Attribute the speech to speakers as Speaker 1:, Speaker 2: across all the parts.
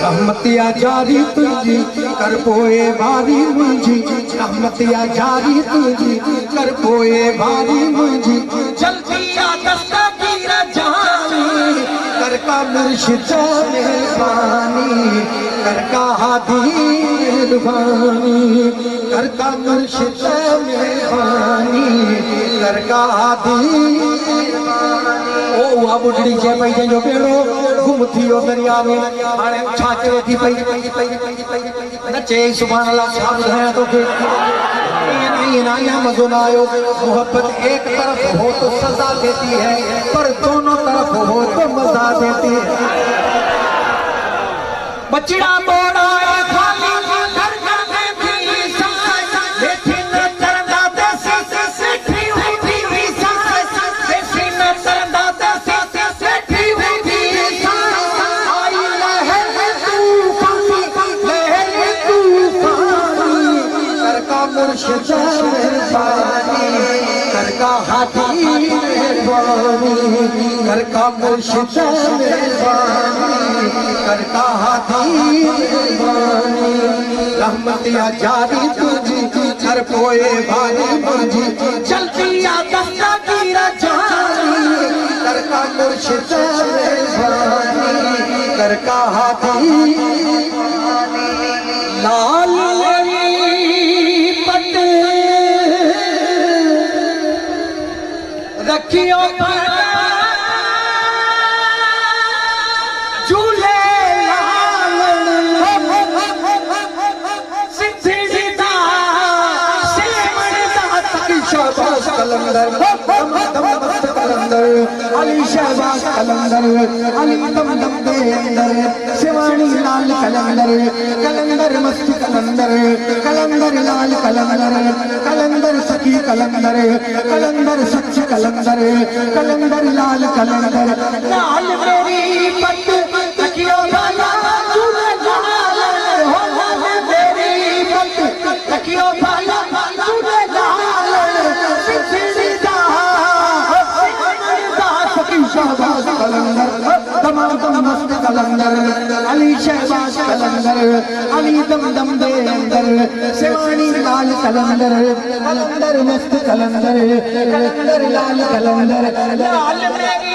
Speaker 1: रहमतिया जारी तुझी कर पोए बारी मुझी, रहमतिया जारी तुझी कर पोए बारी मुझी। जल्दी आ दस्तगीर जानी कर का मुर्शिद मेहरबानी, कर का हादी मेहरबानी, कर का मुर्शिद मेहरबानी, कर का हादी। ओ आ बुढ़ड़ी जे पई जो पेड़ो गुम थियो दरिया में, हाणे छाचे थी पई नचे सुभान अल्लाह छा ॿुधायां तोखे। मज़ो न आयो। मोहब्बत एक तरफ हो तो सजा देती है, पर दोनों तरफ हो तो मजा देती है। बचड़ा बोड़ा खाली कर का हाथी मेहरबानी, कर का मुर्शिद मेहरबानी, कर का हाथी मेहरबानी। रहमतिया जारी तुझी कर पोए बारी मुझी, जल्दी आ दस्तगीर जानी कर का मुर्शिद मेहरबानी, कर का हाथी। लाल रखियो झूले सिद्धिदा शहबाज कलंदर कलंदर अली शहबाज कलंदर अली दम दम दे अंदर शिवानी लाल कलंदर कलंदर मस्त कलंदर कलंदर लाल कलंदर कलंदर सखी कलंदर कलंदर सच कलंदर कलंदर लाल कलंदर। लाल मेरी पत तकियो भाला झूले लाल हो, मेरी पत तकियो भाला झूले लाल सिद्धिदा सखी शहबाज कलंदर दम मस्त कलंदर अली शहबाज कलंदर अली दम दम दे अंदर शिवानी लाल कलंदर कलंदर मस्त कलंदर कलंदर लाल कलंदर। लाल मेरी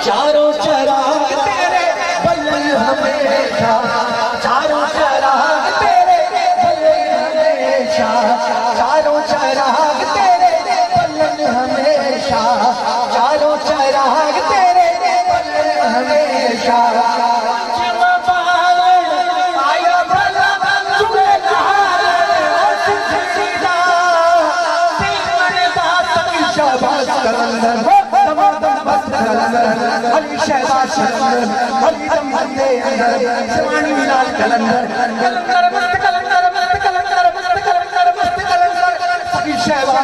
Speaker 1: चारों चराग तेरे बल्लन हमेशा, चारों चराग तेरे बल्लन हमेशा, चारों चराग तेरे बल्लन हमेशा, चारों चराग तेरे बल्लन हमेशा। अली शहबाज कलंदर अली दम दम दे अंदर शिवानी लाल कलंदर कलंदर मस्त कलंदर मस्त कलंदर मस्त कलंदर मस्त कलंदर सखी शहबाज।